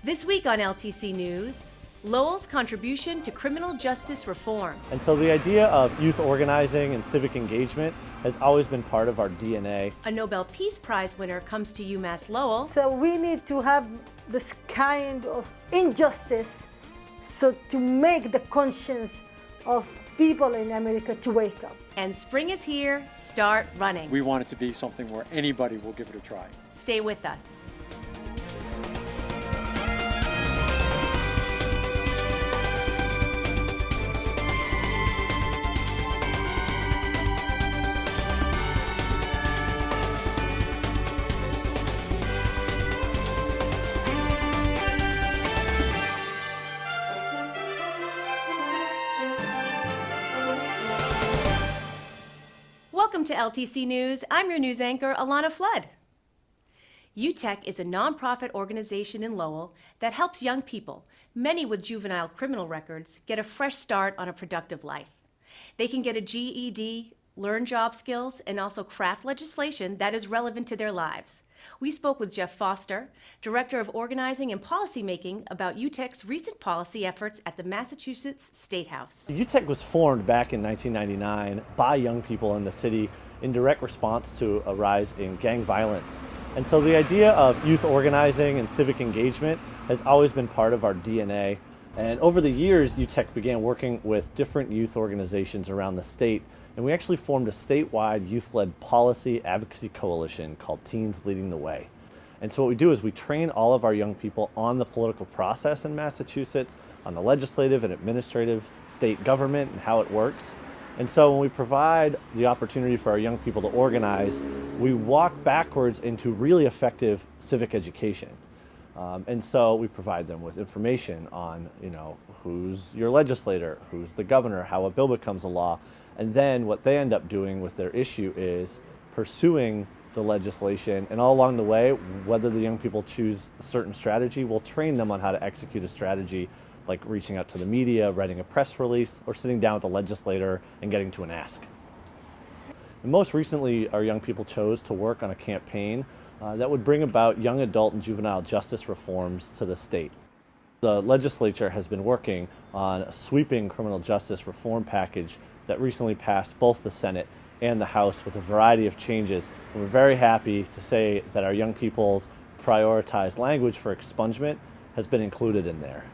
This week on LTC News, Lowell's contribution to criminal justice reform. And so the idea of youth organizing and civic engagement has always been part of our DNA. A Nobel Peace Prize winner comes to UMass Lowell. So we need to have this kind of injustice so to make the conscience of people in America to wake up. And spring is here, start running. We want it to be something where anybody will give it a try. Stay with us. Welcome to LTC News. I'm your news anchor, Alanna Flood. UTEC is a nonprofit organization in Lowell that helps young people, many with juvenile criminal records, get a fresh start on a productive life. They can get a GED, learn job skills, and also craft legislation that is relevant to their lives. We spoke with Jeff Foster, Director of Organizing and Policymaking, about UTEC's recent policy efforts at the Massachusetts State House. UTEC was formed back in 1999 by young people in the city in direct response to a rise in gang violence. And so the idea of youth organizing and civic engagement has always been part of our DNA. And over the years, UTEC began working with different youth organizations around the state, and we actually formed a statewide youth-led policy advocacy coalition called Teens Leading the Way. And so what we do is we train all of our young people on the political process in Massachusetts, on the legislative and administrative state government and how it works. And so when we provide the opportunity for our young people to organize, we walk backwards into really effective civic education. And so we provide them with information on, who's your legislator, who's the governor, how a bill becomes a law. And then what they end up doing with their issue is pursuing the legislation. And all along the way, whether the young people choose a certain strategy, we'll train them on how to execute a strategy, like reaching out to the media, writing a press release, or sitting down with the legislator and getting to an ask. And most recently, our young people chose to work on a campaign that would bring about young adult and juvenile justice reforms to the state. The legislature has been working on a sweeping criminal justice reform package that recently passed both the Senate and the House with a variety of changes. And we're very happy to say that our young people's prioritized language for expungement has been included in there.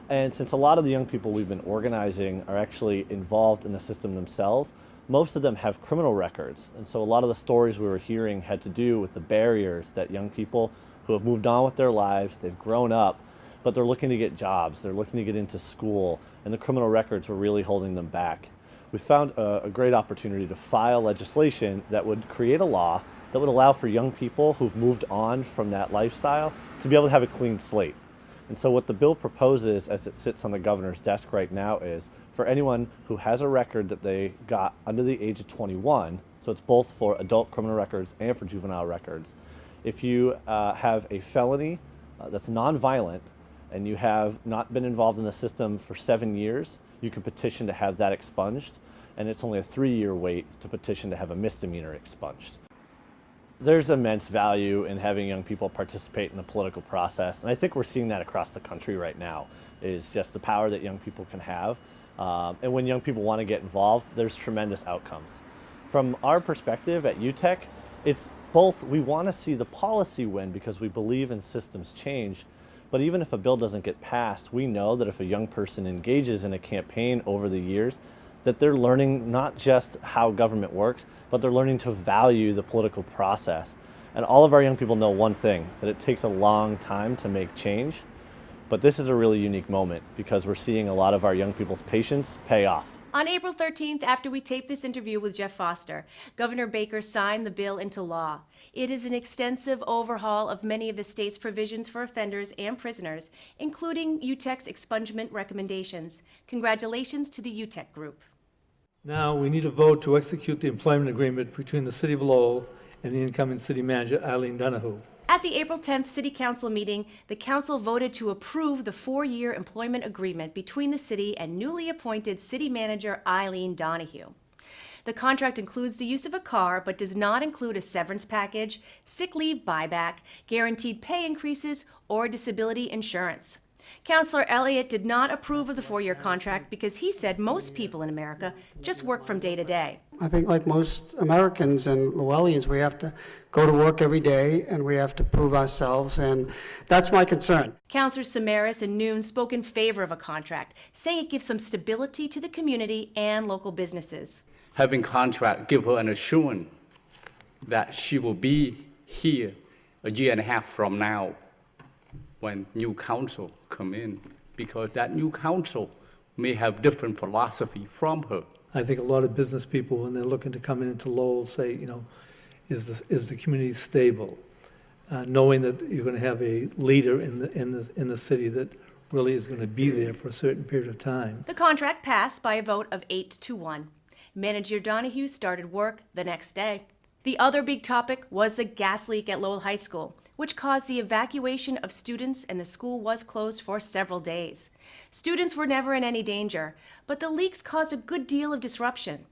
And since a lot of the young people we've been organizing are actually involved in the system themselves, most of them have criminal records. And so a lot of the stories we were hearing had to do with the barriers that young people who have moved on with their lives, they've grown up, but they're looking to get jobs, they're looking to get into school, and the criminal records were really holding them back. We found a great opportunity to file legislation that would create a law that would allow for young people who've moved on from that lifestyle to be able to have a clean slate. And so what the bill proposes as it sits on the governor's desk right now is for anyone who has a record that they got under the age of 21, so it's both for adult criminal records and for juvenile records, if you have a felony that's nonviolent and you have not been involved in the system for 7 years, you can petition to have that expunged, and it's only a 3-year wait to petition to have a misdemeanor expunged. There's immense value in having young people participate in the political process, and I think we're seeing that across the country right now, is just the power that young people can have. And when young people want to get involved, there's tremendous outcomes. From our perspective at UTEC, it's both, we want to see the policy win because we believe in systems change, but even if a bill doesn't get passed, we know that if a young person engages in a campaign over the years, that they're learning not just how government works, but they're learning to value the political process. And all of our young people know one thing, that it takes a long time to make change. But this is a really unique moment because we're seeing a lot of our young people's patience pay off. On April 13th, after we taped this interview with Jeff Foster, Governor Baker signed the bill into law. It is an extensive overhaul of many of the state's provisions for offenders and prisoners, including UTEC's expungement recommendations. Congratulations to the UTEC group. Now we need a vote to execute the employment agreement between the City of Lowell and the incoming City Manager, Eileen Donahue. At the April 10th City Council meeting, the Council voted to approve the 4-year employment agreement between the city and newly appointed City Manager Eileen Donahue. The contract includes the use of a car, but does not include a severance package, sick leave buyback, guaranteed pay increases, or disability insurance. Councillor Elliott did not approve of the 4-year contract because he said most people in America just work from day to day. I think like most Americans and Lowellians, we have to go to work every day and we have to prove ourselves, and that's my concern. Councillors Samaras and Noon spoke in favor of a contract, saying it gives some stability to the community and local businesses. Having contract give her an assurance that she will be here a year and a half from now when new council come in, because that new council may have different philosophy from her. I think a lot of business people, when they're looking to come into Lowell, say, is the community stable? Knowing that you're going to have a leader in the city that really is going to be there for a certain period of time. The contract passed by a vote of 8-1. Manager Donahue started work the next day. The other big topic was the gas leak at Lowell High School, which caused the evacuation of students, and the school was closed for several days. Students were never in any danger, but the leaks caused a good deal of disruption.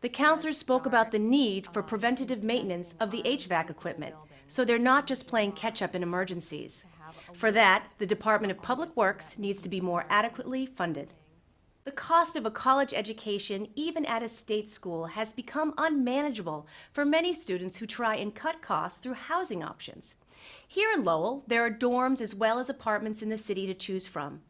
The counselors spoke about the need for preventative maintenance of the HVAC equipment, so they're not just playing catch-up in emergencies. For that, the Department of Public Works needs to be more adequately funded. The cost of a college education, even at a state school, has become unmanageable for many students who try and cut costs through housing options. Here in Lowell, there are dorms as well as apartments in the city to choose from.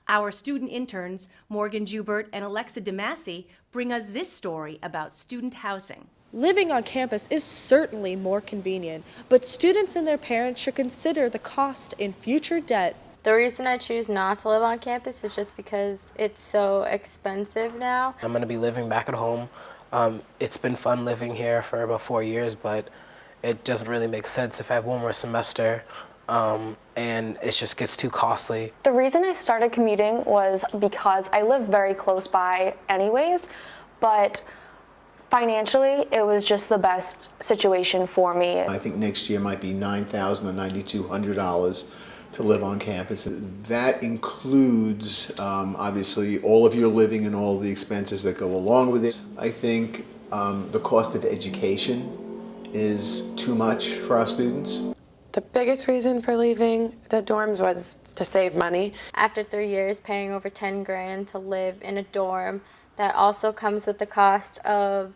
Our student interns, Morgan Jubert and Alexa DeMasi, bring us this story about student housing. Living on campus is certainly more convenient, but students and their parents should consider the cost in future debt. The reason I choose not to live on campus is just because it's so expensive now. I'm going to be living back at home. It's been fun living here for about 4 years, but it doesn't really make sense if I have one more semester, and it just gets too costly. The reason I started commuting was because I live very close by anyways, but financially, it was just the best situation for me. I think next year might be $9,000 or $9,200 to live on campus. That includes, obviously, all of your living and all the expenses that go along with it. I think the cost of education is too much for our students. The biggest reason for leaving the dorms was to save money. After 3 years, paying over 10 grand to live in a dorm, that also comes with the cost of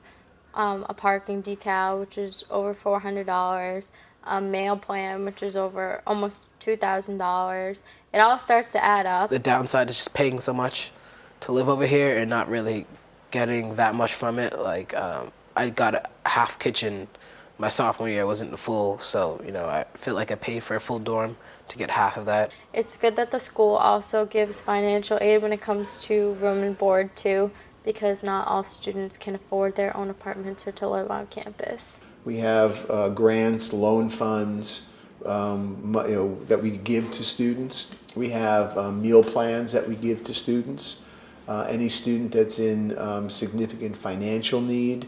a parking decal, which is over $400, a meal plan, which is over almost $2,000. It all starts to add up. The downside is just paying so much to live over here and not really getting that much from it. Like, I got a half kitchen my sophomore year, wasn't full, so I feel like I paid for a full dorm to get half of that. It's good that the school also gives financial aid when it comes to room and board too, because not all students can afford their own apartments or to live on campus. We have grants, loan funds that we give to students. We have meal plans that we give to students. Any student that's in significant financial need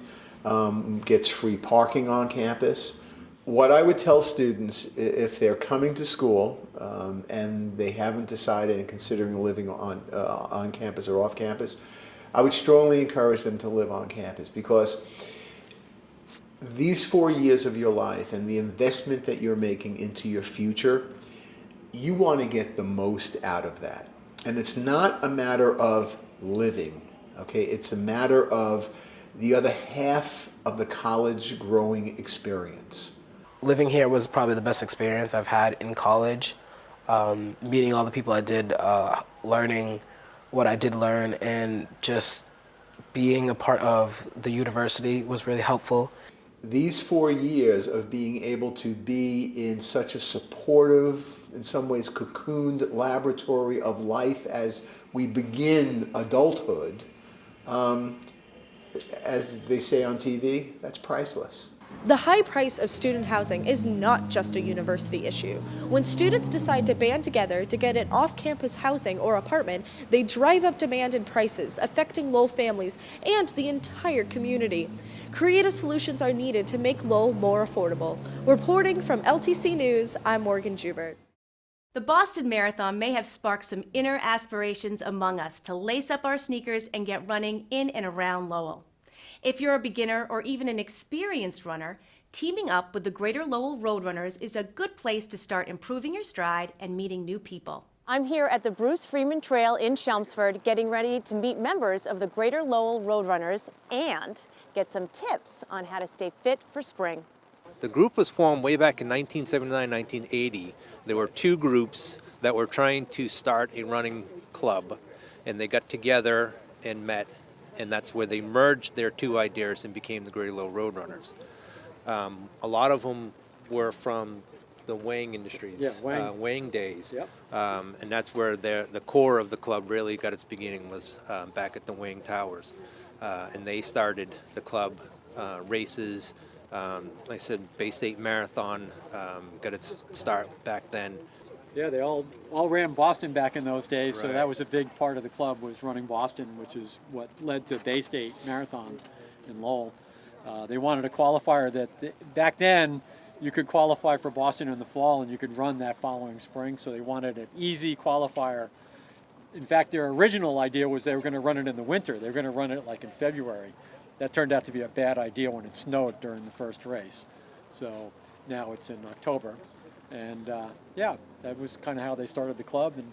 gets free parking on campus. What I would tell students, if they're coming to school and they haven't decided and considering living on campus or off campus, I would strongly encourage them to live on campus, because these 4 years of your life and the investment that you're making into your future, you want to get the most out of that. And it's not a matter of living, okay? It's a matter of the other half of the college growing experience. Living here was probably the best experience I've had in college. Meeting all the people I did, learning what I did learn, and just being a part of the university was really helpful. These 4 years of being able to be in such a supportive, in some ways cocooned laboratory of life as we begin adulthood, as they say on TV, that's priceless. The high price of student housing is not just a university issue. When students decide to band together to get an off-campus housing or apartment, they drive up demand and prices, affecting Lowell families and the entire community. Creative solutions are needed to make Lowell more affordable. Reporting from LTC News, I'm Morgan Jubert. The Boston Marathon may have sparked some inner aspirations among us to lace up our sneakers and get running in and around Lowell. If you're a beginner or even an experienced runner, teaming up with the Greater Lowell Road Runners is a good place to start improving your stride and meeting new people. I'm here at the Bruce Freeman Trail in Chelmsford, getting ready to meet members of the Greater Lowell Road Runners and get some tips on how to stay fit for spring. The group was formed way back in 1979, 1980. There were two groups that were trying to start a running club, and they got together and met, and that's where they merged their two ideas and became the Greater Lowell Road Runners. A lot of them were from the weighing industries, weighing days, and that's where the core of the club really got its beginning, was back at the weighing towers, and they started the club races. Like I said, Bay State Marathon got its start back then. Yeah, they all ran Boston back in those days, so that was a big part of the club, was running Boston, which is what led to Bay State Marathon in Lowell. They wanted a qualifier that back then you could qualify for Boston in the fall and you could run that following spring, so they wanted an easy qualifier. In fact, their original idea was they were going to run it in the winter. They were going to run it like in February. That turned out to be a bad idea when it snowed during the first race. So now it's in October. And yeah, that was kind of how they started the club, and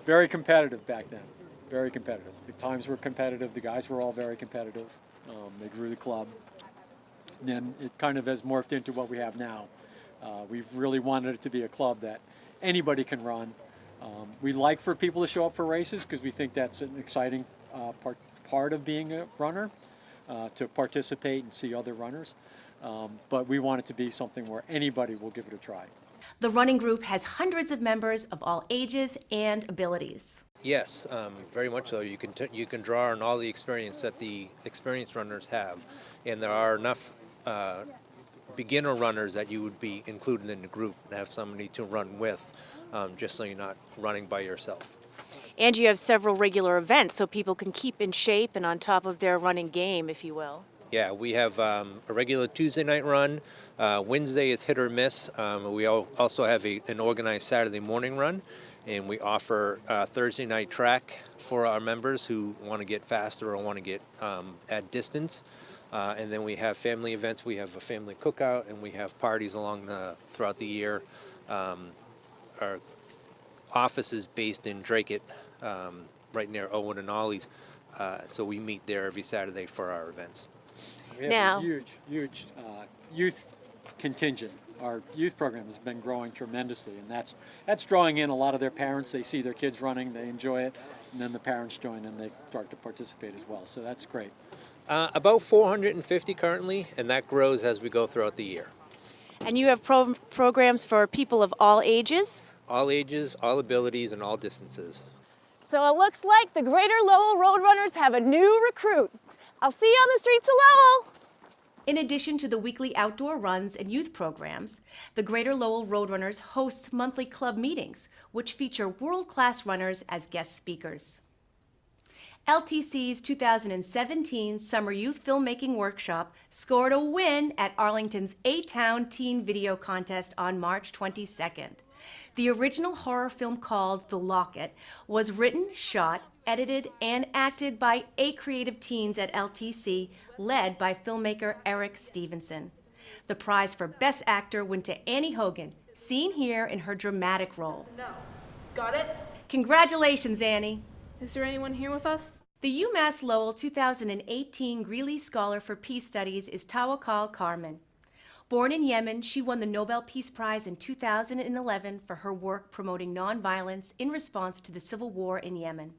very competitive back then, very competitive. The times were competitive, the guys were all very competitive. They grew the club. Then it kind of has morphed into what we have now. We've really wanted it to be a club that anybody can run. We like for people to show up for races because we think that's an exciting part of being a runner, to participate and see other runners. But we want it to be something where anybody will give it a try. The running group has hundreds of members of all ages and abilities. Yes, very much so. You can draw on all the experience that the experienced runners have, and there are enough beginner runners that you would be included in the group and have somebody to run with, just so you're not running by yourself. And you have several regular events so people can keep in shape and on top of their running game, if you will. Yeah, we have a regular Tuesday night run. Wednesday is hit or miss. We also have an organized Saturday morning run, and we offer Thursday night track for our members who want to get faster or want to get at distance. And then we have family events. We have a family cookout, and we have parties throughout the year. Our office is based in Dracut, right near Owen and Ollie's, so we meet there every Saturday for our events. We have a huge youth contingent. Our youth program has been growing tremendously, and that's drawing in a lot of their parents. They see their kids running, they enjoy it, and then the parents join and they start to participate as well. So that's great. About 450 currently, and that grows as we go throughout the year. And you have programs for people of all ages? All ages, all abilities, and all distances. So it looks like the Greater Lowell Road Runners have a new recruit. I'll see you on the streets of Lowell. In addition to the weekly outdoor runs and youth programs, the Greater Lowell Road Runners hosts monthly club meetings, which feature world-class runners as guest speakers. LTC's 2017 Summer Youth Filmmaking Workshop scored a win at Arlington's A-Town Teen Video Contest on March 22nd. The original horror film called The Locket was written, shot, edited, and acted by 8 creative teens at LTC, led by filmmaker Eric Stevenson. The prize for Best Actor went to Annie Hogan, seen here in her dramatic role. No. Got it? Congratulations, Annie. Is there anyone here with us? The UMass Lowell 2018 Greeley Scholar for Peace Studies is Tawakkal Carmen. Born in Yemen, she won the Nobel Peace Prize in 2011 for her work promoting nonviolence in response to the civil war in Yemen.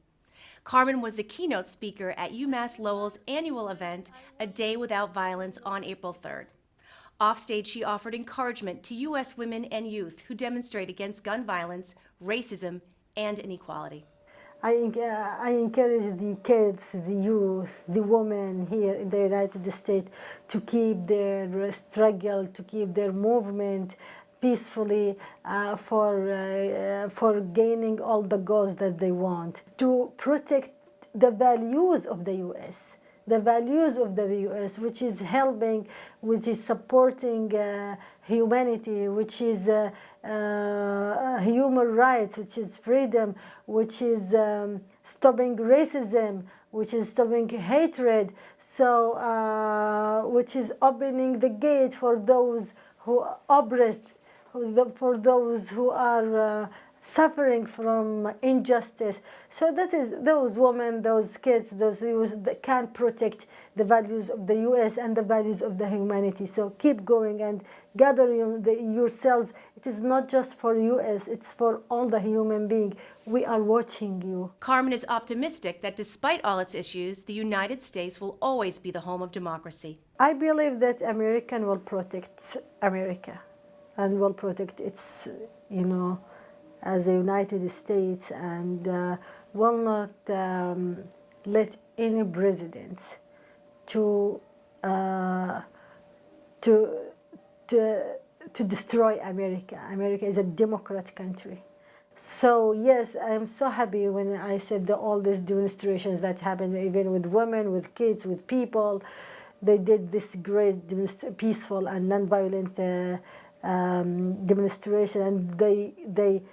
Carmen was the keynote speaker at UMass Lowell's annual event, A Day Without Violence, on April 3rd. Offstage, she offered encouragement to U.S. women and youth who demonstrate against gun violence, racism, and inequality. I encourage the kids, the youth, the women here in the United States to keep their struggle, to keep their movement peacefully for gaining all the goals that they want, to protect the values of the U.S., the values of the U.S., which is helping, which is supporting humanity, which is human rights, which is freedom, which is stopping racism, which is stopping hatred, so which is opening the gate for those who are oppressed, for those who are suffering from injustice. So that is those women, those kids, those youth that can protect the values of the U.S. and the values of the humanity. So keep going and gather yourselves. It is not just for U.S., it's for all the human beings. We are watching you. Carmen is optimistic that despite all its issues, the United States will always be the home of democracy. I believe that American will protect America and will protect its, as a United States, and will not let any president to destroy America. America is a democratic country. So yes, I am so happy when I said that all these demonstrations that happened, even with women, with kids, with people, they did this great peaceful and non-violent demonstration, and they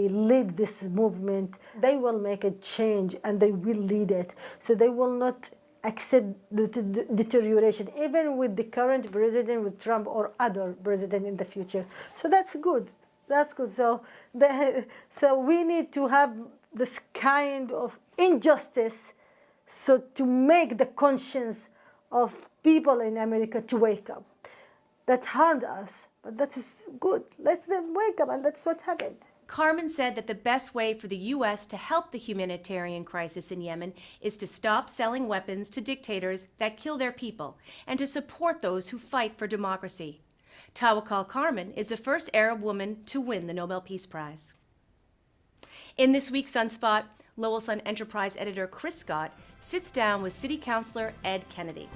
lead this movement. They will make a change and they will lead it. So they will not accept the deterioration, even with the current president, with Trump or other president in the future. So that's good. That's good. So we need to have this kind of injustice, so to make the conscience of people in America to wake up. That harmed us, but that is good. Let them wake up, and that's what happened. Carmen said that the best way for the U.S. to help the humanitarian crisis in Yemen is to stop selling weapons to dictators that kill their people and to support those who fight for democracy. Tawakkol Carmen is the first Arab woman to win the Nobel Peace Prize. In this week's Sunspot, Lowell Sun Enterprise editor Chris Scott sits down with City Councilor Ed Kennedy.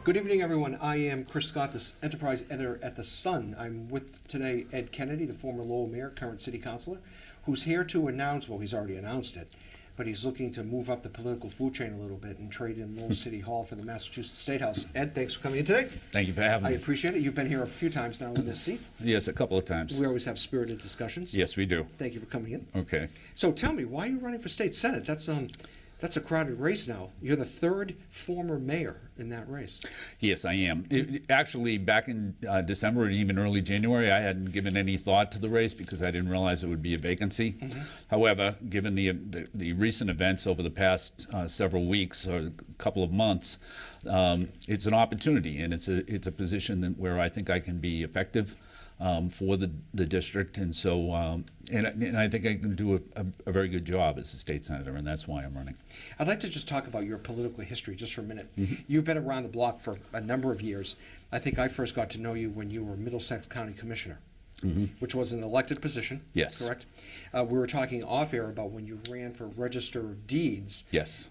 Good evening, everyone. I am Chris Scott, the Enterprise Editor at The Sun. I'm with today Ed Kennedy, the former Lowell Mayor, current City Councilor, who's here to announce, well, he's already announced it, but he's looking to move up the political food chain a little bit and trade in Lowell City Hall for the Massachusetts State House. Ed, thanks for coming in today. Thank you for having me. I appreciate it. You've been here a few times now in this seat. Yes, a couple of times. We always have spirited discussions. Yes, we do. Thank you for coming in. Okay. So tell me, why are you running for state senate? That's a crowded race now. You're the third former mayor in that race. Yes, I am. Actually, back in December and even early January, I hadn't given any thought to the race because I didn't realize it would be a vacancy. Mm-hmm. However, given the recent events over the past several weeks or a couple of months, it's an opportunity, and it's a position where I think I can be effective for the district, and so and I think I can do a very good job as a state senator, and that's why I'm running. I'd like to just talk about your political history just for a minute. Mm-hmm. You've been around the block for a number of years. I think I first got to know you when you were Middlesex County Commissioner, mm-hmm. which was an elected position. Yes. Correct? We were talking off air about when you ran for Register of Deeds. Yes.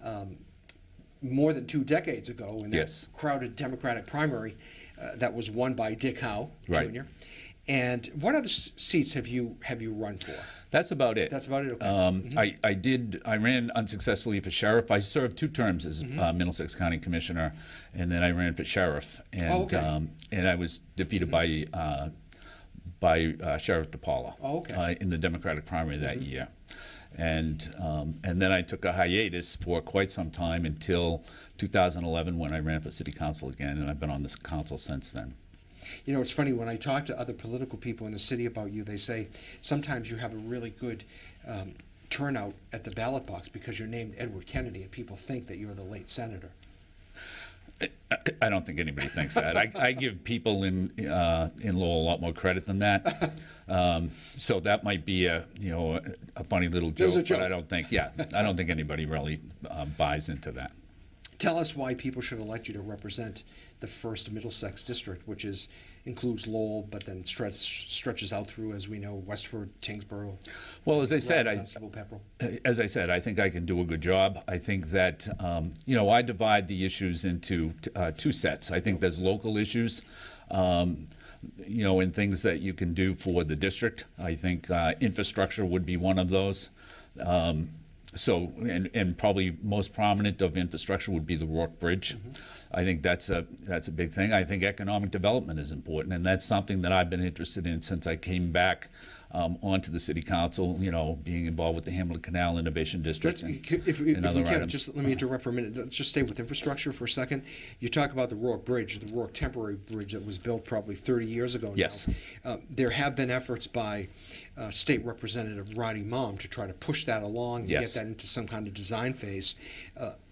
More than 2 decades ago in that yes. crowded Democratic primary that was won by Dick Howe, right. Jr. And what other seats have you run for? That's about it. That's about it. Okay. Mm-hmm. I ran unsuccessly for sheriff. I served 2 terms as mm-hmm. Middlesex County Commissioner, and then I ran for sheriff, and and I was defeated mm-hmm. by Sheriff DePaula in the Democratic primary that mm-hmm. year. And then I took a hiatus for quite some time until 2011 when I ran for city council again, and I've been on this council since then. You know, it's funny, when I talk to other political people in the city about you, they say sometimes you have a really good turnout at the ballot box because you're named Edward Kennedy and people think that you're the late senator. I don't think anybody thinks that. I give people in Lowell a lot more credit than that. So that might be a funny little joke, but I don't think anybody really buys into that. Tell us why people should elect you to represent the first Middlesex district, which includes Lowell, but then stretches out through, as we know, Westford, Tingsboro. Well, as I said, I think I can do a good job. I think that I divide the issues into 2 sets. I think there's local issues, and things that you can do for the district. I think infrastructure would be one of those. and probably most prominent of infrastructure would be the Rourke Bridge. I think that's a big thing. I think economic development is important, and that's something that I've been interested in since I came back onto the city council, being involved with the Hamilton Canal Innovation District If we can, just let me interrupt for a minute. Let's just stay with infrastructure for a second. You talk about the Rourke Bridge, the Rourke temporary bridge that was built probably 30 years ago now. Yes. There have been efforts by State Representative Roddy Mom to try to push that along and Yes. get that into some kind of design phase.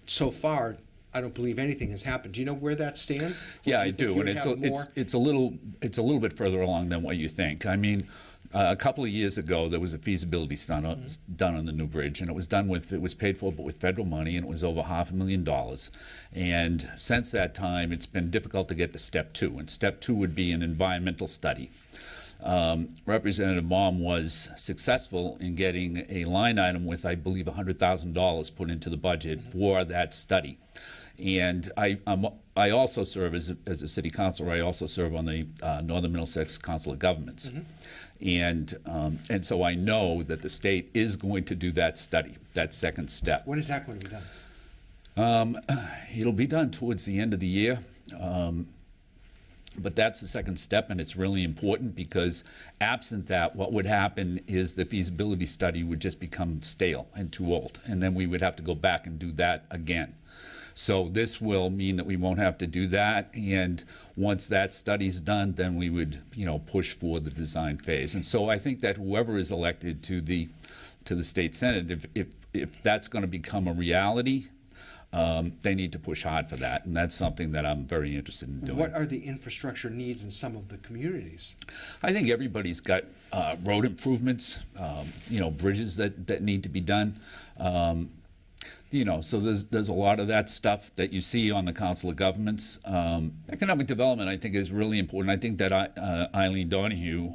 So far, I don't believe anything has happened. Do you know where that stands? Yeah, Or I you think do, you and have it's a little bit further along than what you think. I mean, a couple of years ago, there was a feasibility study done on the new bridge, and it was paid for, but with federal money, and it was over $500,000. And since that time, it's been difficult to get to step 2, and step 2 would be an environmental study. Representative Baum was successful in getting a line item with, I believe, $100,000 put into the budget for that study. And I also serve as a city councilor. I also serve on the Northern Middlesex Council of Governments. And so I know that the state is going to do that study, that second step. When is that going to be done? It'll be done towards the end of the year. But that's the second step, and it's really important because absent that, what would happen is the feasibility study would just become stale and too old, and then we would have to go back and do that again. So this will mean that we won't have to do that, and once that study's done, then we would, push for the design phase. And so I think that whoever is elected to the state senate, if that's going to become a reality, they need to push hard for that, and that's something that I'm very interested in doing. What are the infrastructure needs in some of the communities? I think everybody's got road improvements, bridges that need to be done. So there's a lot of that stuff that you see on the Council of Governments. Economic development, I think, is really important. I think that Eileen Donahue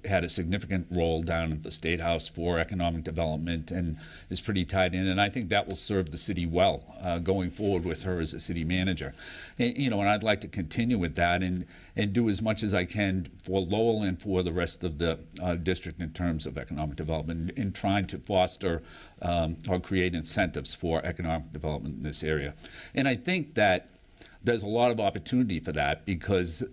had a significant role down at the State House for economic development and is pretty tied in, and I think that will serve the city well going forward with her as a city manager. And I'd like to continue with that and do as much as I can for Lowell and for the rest of the district in terms of economic development, in trying to foster or create incentives for economic development in this area. And I think that there's a lot of opportunity for that because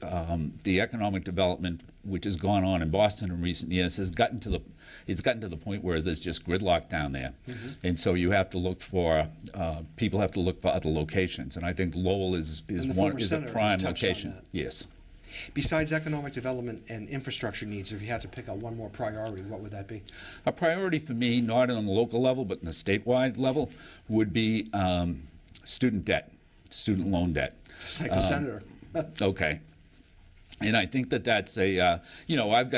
the economic development which has gone on in Boston in recent years has gotten to the point where there's just gridlock down there. And so you have to look for people have to look for other locations, and I think Lowell is a prime location. Yes. Besides economic development and infrastructure needs, if you had to pick out one more priority, what would that be? A priority for me, not on the local level but in the statewide level, would be student debt, student loan debt. Just like the senator. Okay. And I think that's I've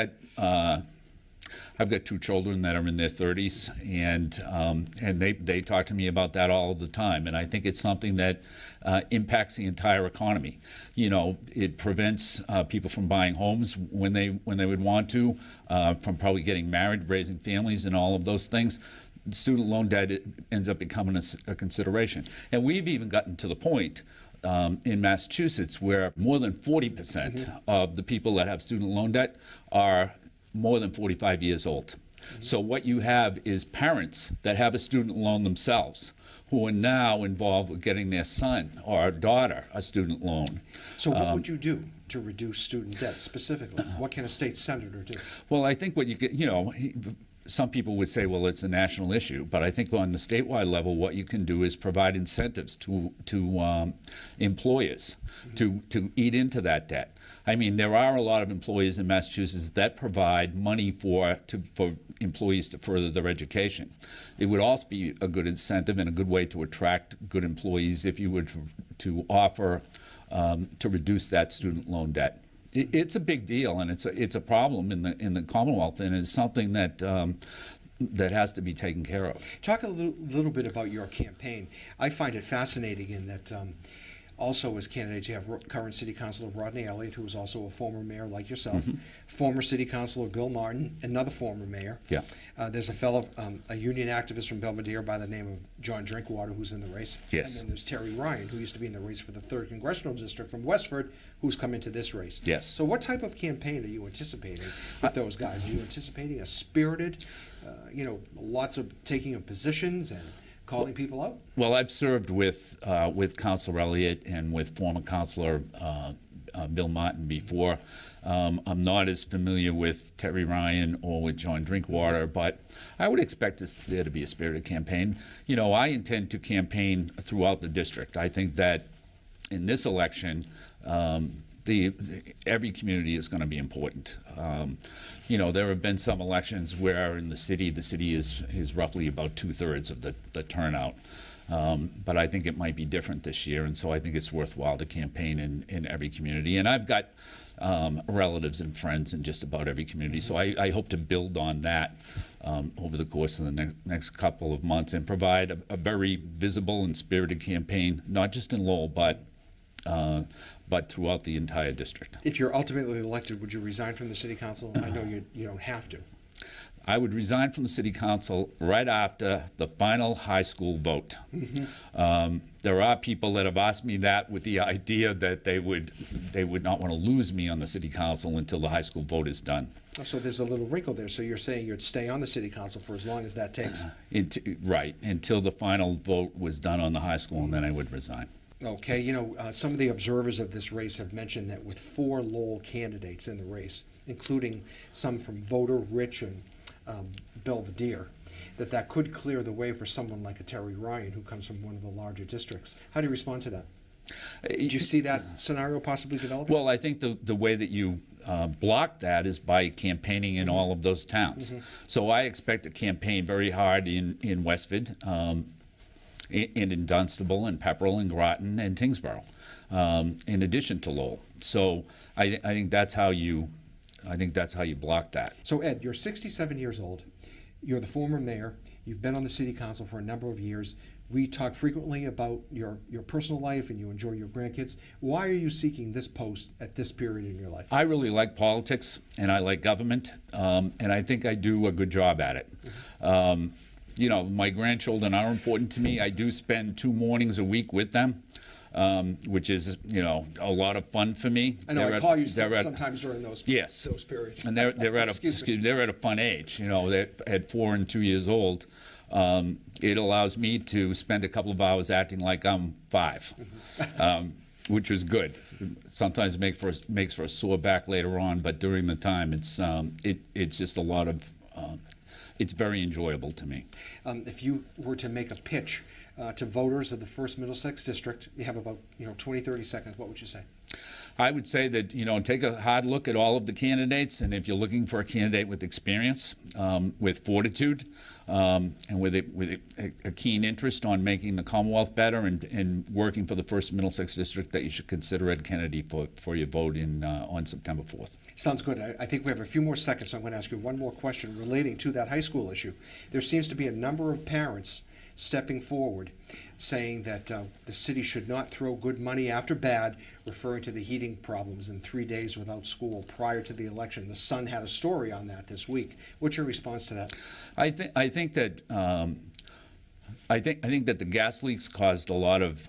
got 2 children that are in their 30s, and they talk to me about that all the time. And I think it's something that impacts the entire economy. It prevents people from buying homes when they would want to, from probably getting married, raising families, and all of those things. Student loan debt ends up becoming a consideration. And we've even gotten to the point in Massachusetts where more than 40% of the people that have student loan debt are more than 45 years old. So what you have is parents that have a student loan themselves who are now involved with getting their son or daughter a student loan. So what would you do to reduce student debt specifically? What can a state senator do? Well, I think what you get, some people would say, well, it's a national issue, but I think on the statewide level, what you can do is provide incentives to employers to eat into that debt. I mean, there are a lot of employers in Massachusetts that provide money for employees to further their education. It would also be a good incentive and a good way to attract good employees if you were to offer to reduce that student loan debt. It's a big deal, and it's a problem in the Commonwealth, and it's something that has to be taken care of. Talk a little bit about your campaign. I find it fascinating in that Also, as candidates, you have current City Councilor Rodney Elliott, who is also a former mayor like yourself, former City Councilor Bill Martin, another former mayor. Yeah. There's a fellow, a union activist from Belvedere by the name of John Drinkwater, who's in the race. Yes. And then there's Terry Ryan, who used to be in the race for the 3rd Congressional District from Westford, who's come into this race. Yes. So what type of campaign are you anticipating with those guys? Are you anticipating a spirited, lots of taking of positions and calling people out? Well, I've served with Councilor Elliott and with former Councilor Bill Martin before. I'm not as familiar with Terry Ryan or with John Drinkwater, but I would expect there to be a spirited campaign. I intend to campaign throughout the district. I think that in this election, every community is going to be important. There have been some elections where in the city is roughly about 2/3 of the turnout. But I think it might be different this year, and so I think it's worthwhile to campaign in every community. And I've got relatives and friends in just about every community, so I hope to build on that over the course of the next couple of months and provide a very visible and spirited campaign, not just in Lowell, but throughout the entire district. If you're ultimately elected, would you resign from the City Council? I know you don't have to. I would resign from the City Council right after the final high school vote. There are people that have asked me that with the idea that they would not want to lose me on the City Council until the high school vote is done. So there's a little wrinkle there. So you're saying you'd stay on the City Council for as long as that takes? Right, until the final vote was done on the high school, and then I would resign. Okay, some of the observers of this race have mentioned that with 4 Lowell candidates in the race, including some from Voter, Rich, and Belvedere, that could clear the way for someone like a Terry Ryan, who comes from one of the larger districts. How do you respond to that? Do you see that scenario possibly developing? Well, I think the way that you block that is by campaigning in all of those towns. So I expect to campaign very hard in Westford, and in Dunstable and Pepperell and Groton and Tingsboro, in addition to Lowell. So I think that's how you block that. So Ed, you're 67 years old. You're the former mayor. You've been on the City Council for a number of years. We talk frequently about your personal life, and you enjoy your grandkids. Why are you seeking this post at this period in your life? I really like politics, and I like government, and I think I do a good job at it. My grandchildren are important to me. I do spend 2 mornings a week with them, which is, a lot of fun for me. I know, I call you sometimes during those periods. And they're at a fun age. They're at 4 and 2 years old. It allows me to spend a couple of hours acting like I'm 5, which is good. Sometimes it makes for a sore back later on, but during the time, it's just a lot of. It's very enjoyable to me. If you were to make a pitch to voters of the 1st Middlesex District, you have about 20, 30 seconds, what would you say? I would say that, take a hard look at all of the candidates, and if you're looking for a candidate with experience, with fortitude, and with a keen interest on making the Commonwealth better and working for the 1st Middlesex District, that you should consider Ed Kennedy for your vote on September 4th. Sounds good. I think we have a few more seconds, so I'm going to ask you one more question relating to that high school issue. There seems to be a number of parents stepping forward saying that the city should not throw good money after bad, referring to the heating problems in 3 days without school prior to the election. The Sun had a story on that this week. What's your response to that? I think that the gas leaks caused a lot of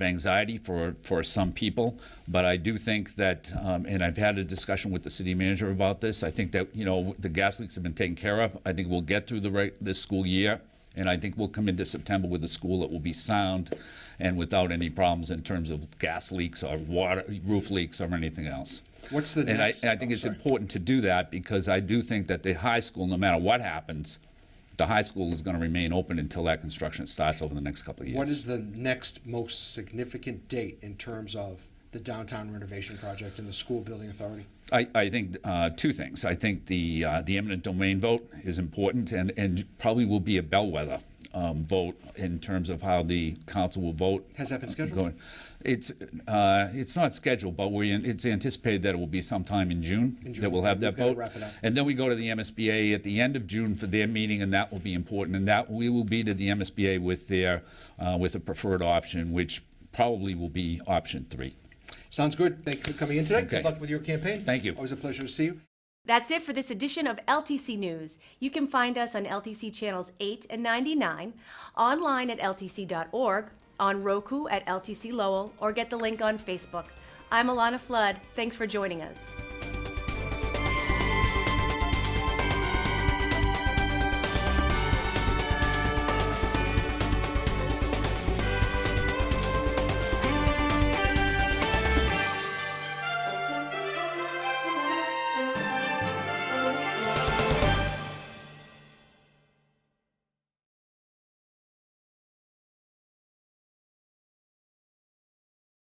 anxiety for some people, but I do think that, and I've had a discussion with the city manager about this. I think that the gas leaks have been taken care of. I think we'll get through this school year, and I think we'll come into September with a school that will be sound and without any problems in terms of gas leaks or roof leaks or anything else. What's the next? And I think it's important to do that, because I do think that the high school, no matter what happens, the high school is going to remain open until that construction starts over the next couple of years. What is the next most significant date in terms of the downtown renovation project and the school building authority? I think 2 things. I think the eminent domain vote is important and probably will be a bellwether vote in terms of how the council will vote. Has that been scheduled? Going. It's not scheduled, but it's anticipated that it will be sometime in June, that we'll have that We've gotta vote. wrap it up. And then we go to the MSBA at the end of June for their meeting, and that will be important. And that we will be to the MSBA with a preferred option, which probably will be option 3. Sounds good. Thank you for coming in today. Okay. Good luck with your campaign. Thank you. Always a pleasure to see you. That's it for this edition of LTC News. You can find us on LTC channels 8 and 99, online at ltc.org, on Roku at LTC Lowell, or get the link on Facebook. I'm Alanna Flood. Thanks for joining us.